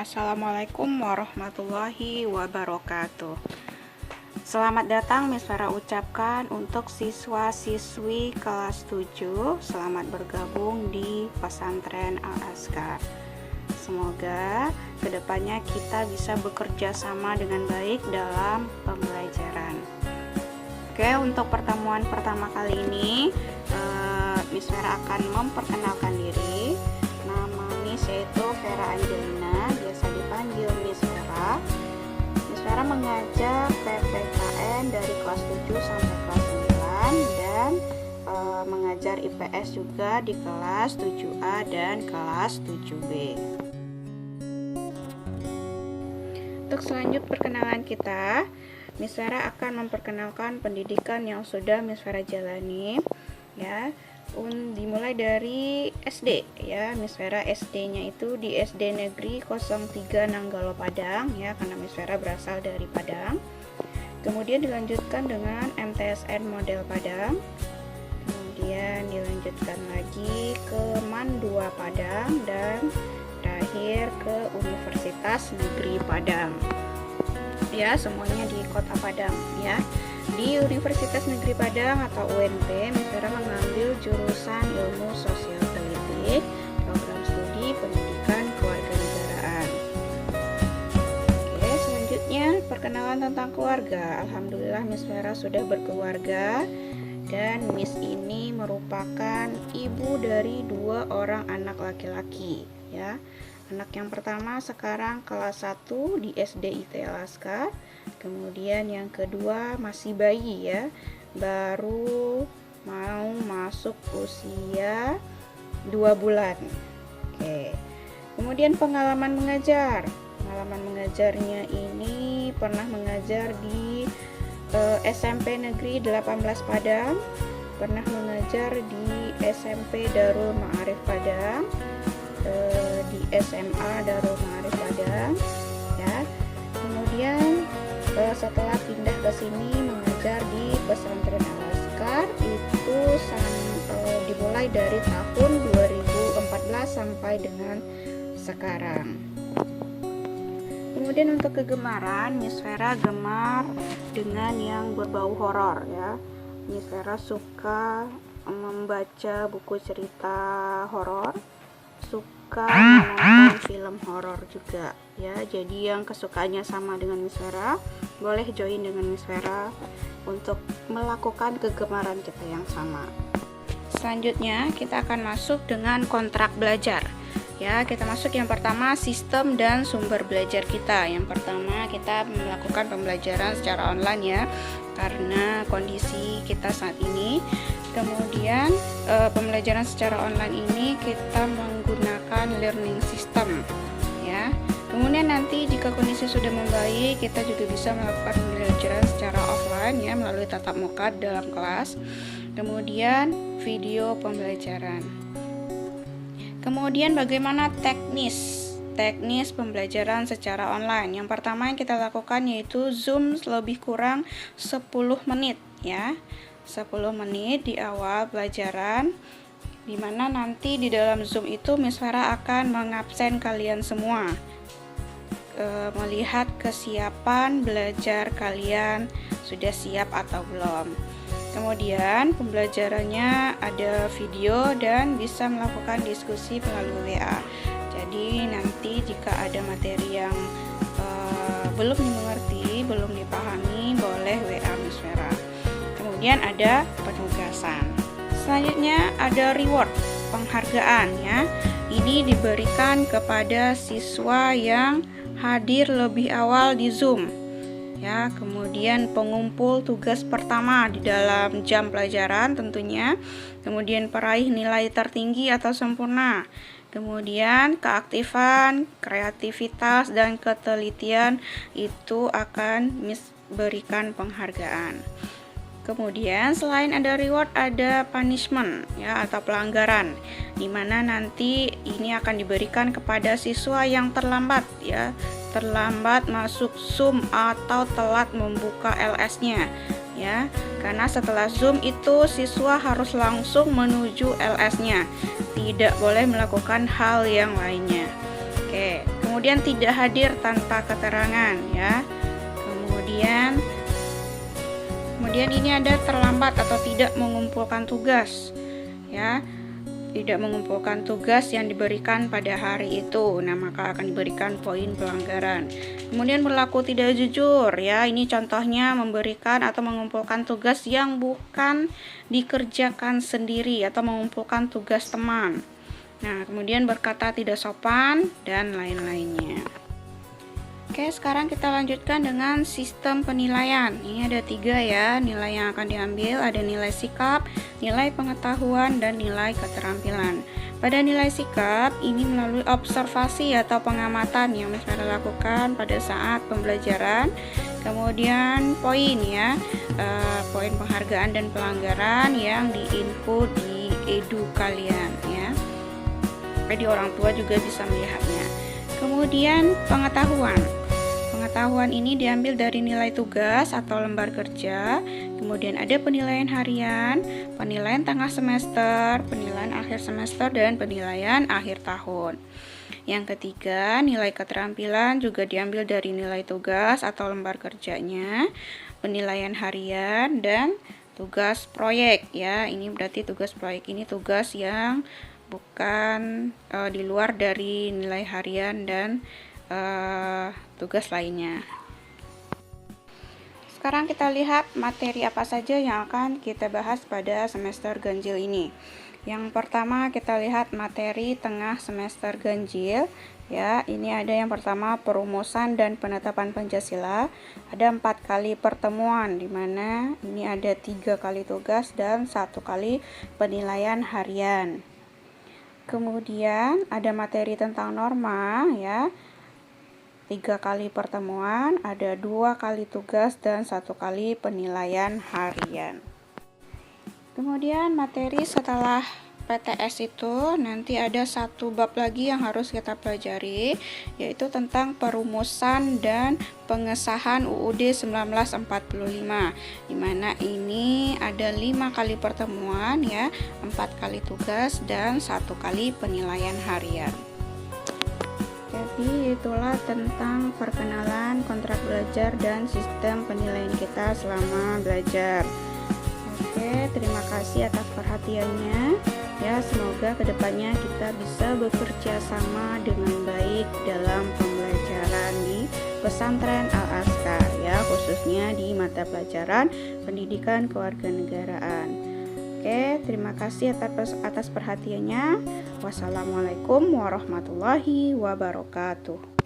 Assalamualaikum warahmatullahi wabarakatuh. Selamat datang Miss Vera ucapkan untuk siswa-siswi kelas 7. Selamat bergabung di pesantren Al-Azkar. Semoga kedepannya kita bisa bekerja sama dengan baik dalam pembelajaran. Oke, untuk pertemuan pertama kali ini Miss Vera akan memperkenalkan diri. Nama Miss yaitu Vera Angelina, biasa dipanggil Miss Vera. Miss Vera mengajar PPKN dari kelas 7 sampai kelas 9 dan mengajar IPS juga di kelas 7A dan kelas 7B. Untuk selanjut perkenalan kita, Miss Vera akan memperkenalkan pendidikan yang sudah Miss Vera jalani, ya. Dimulai dari SD, ya. Miss Vera SD-nya itu di SD Negeri 03 Nanggalo Padang, ya, karena Miss Vera berasal dari Padang. Kemudian dilanjutkan dengan MTSN model Padang. Kemudian dilanjutkan lagi ke MAN 2 Padang dan terakhir ke Universitas Negeri Padang. Ya, semuanya di Kota Padang, ya. Di Universitas Negeri Padang atau UNP, Miss Vera mengambil jurusan Ilmu Sosial Politik, program studi Pendidikan Kewarganegaraan. Oke, selanjutnya perkenalan tentang keluarga. Alhamdulillah Miss Vera sudah berkeluarga dan Miss ini merupakan ibu dari 2 orang anak laki-laki, ya. Anak yang pertama sekarang kelas 1 di SD IT Al-Azkar. Kemudian yang kedua masih bayi, ya, baru mau masuk usia 2 bulan. Oke. Kemudian pengalaman mengajar. Pengalaman mengajarnya ini pernah mengajar di SMP Negeri 18 Padang, pernah mengajar di SMP Darul Ma'arif Padang, di SMA Darul Ma'arif Padang, ya. Kemudian setelah pindah ke sini mengajar di pesantren Al-Azkar itu dimulai dari tahun 2014 sampai dengan sekarang. Kemudian untuk kegemaran, Miss Vera gemar dengan yang berbau horor, ya. Miss Vera suka membaca buku cerita horor, suka menonton film horor juga, ya. Jadi yang kesukaannya sama dengan Miss Vera, boleh join dengan Miss Vera untuk melakukan kegemaran kita yang sama. Selanjutnya kita akan masuk dengan kontrak belajar, ya. Kita masuk yang pertama sistem dan sumber belajar kita. Yang pertama kita melakukan pembelajaran secara online, ya, karena kondisi kita saat ini. Kemudian pembelajaran secara online ini kita menggunakan learning system, ya. Kemudian nanti jika kondisi sudah membaik, kita juga bisa melakukan pembelajaran secara offline, ya, melalui tatap muka dalam kelas. Kemudian video pembelajaran. Kemudian bagaimana teknis pembelajaran secara online. Yang pertama yang kita lakukan yaitu Zoom lebih kurang 10 menit, ya. 10 menit di awal pelajaran, dimana nanti di dalam Zoom itu Miss Vera akan mengabsen kalian semua, melihat kesiapan belajar kalian sudah siap atau belum. Kemudian pembelajarannya ada video dan bisa melakukan diskusi melalui WA. Jadi nanti jika ada materi yang belum dimengerti, belum dipahami, boleh WA Miss Vera. Kemudian ada penugasan. Selanjutnya ada reward, penghargaan, ya. Ini diberikan kepada siswa yang hadir lebih awal di Zoom, ya. Kemudian pengumpul tugas pertama di dalam jam pelajaran tentunya. Kemudian peraih nilai tertinggi atau sempurna. Kemudian keaktifan, kreativitas, dan ketelitian itu akan Miss berikan penghargaan. Kemudian selain ada reward, ada punishment, ya, atau pelanggaran, dimana nanti ini akan diberikan kepada siswa yang terlambat, ya, terlambat masuk Zoom atau telat membuka LS-nya, ya. Karena setelah Zoom itu siswa harus langsung menuju LS-nya, tidak boleh melakukan hal yang lainnya. Oke, kemudian kemudian tidak hadir tanpa keterangan ya. Kemudian ini ada terlambat atau tidak mengumpulkan tugas ya. Tidak mengumpulkan tugas yang diberikan pada hari itu. Nah, maka akan diberikan poin pelanggaran. Kemudian berlaku tidak jujur ya. Ini contohnya memberikan atau mengumpulkan tugas yang bukan dikerjakan sendiri atau mengumpulkan tugas teman. Nah, kemudian berkata tidak sopan dan lain-lainnya. Oke, sekarang kita lanjutkan dengan sistem penilaian. Ini ada 3 ya, nilai yang akan diambil. Ada nilai sikap, nilai pengetahuan, dan nilai keterampilan. Pada nilai sikap, ini melalui observasi atau pengamatan yang bisa dilakukan pada saat pembelajaran. Kemudian poin ya, poin penghargaan dan pelanggaran yang diinput di edu kalian ya. Jadi orang tua juga bisa melihatnya. Kemudian pengetahuan. Pengetahuan ini diambil dari nilai tugas atau lembar kerja. Kemudian ada penilaian harian, penilaian tengah semester, penilaian akhir semester, dan penilaian akhir tahun. Yang ketiga, nilai keterampilan juga diambil dari nilai tugas atau lembar kerjanya, penilaian harian, dan tugas proyek ya. Ini berarti tugas proyek ini tugas yang bukan di luar dari nilai harian dan tugas lainnya. Sekarang kita lihat materi apa saja yang akan kita bahas pada semester ganjil ini. Yang pertama kita lihat materi tengah semester ganjil ya. Ini ada yang pertama perumusan dan penetapan Pancasila. Ada 4 kali pertemuan, di mana ini ada 3 kali tugas dan 1 kali penilaian harian. Kemudian ada materi tentang norma ya. 3 kali pertemuan, ada 2 kali tugas dan 1 kali penilaian harian. Kemudian materi setelah PTS itu nanti ada 1 bab lagi yang harus kita pelajari, yaitu tentang perumusan dan pengesahan UUD 1945, dimana ini ada 5 kali pertemuan ya, 4 kali tugas dan 1 kali penilaian harian. Jadi itulah tentang perkenalan kontrak belajar dan sistem penilaian kita selama belajar. Oke, terima kasih atas perhatiannya. Ya, semoga kedepannya kita bisa bekerja sama dengan baik dalam pembelajaran di pesantren Al-Azkar ya, khususnya di mata pelajaran pendidikan kewarganegaraan. Oke, terima kasih atas perhatiannya. Wassalamualaikum warahmatullahi wabarakatuh.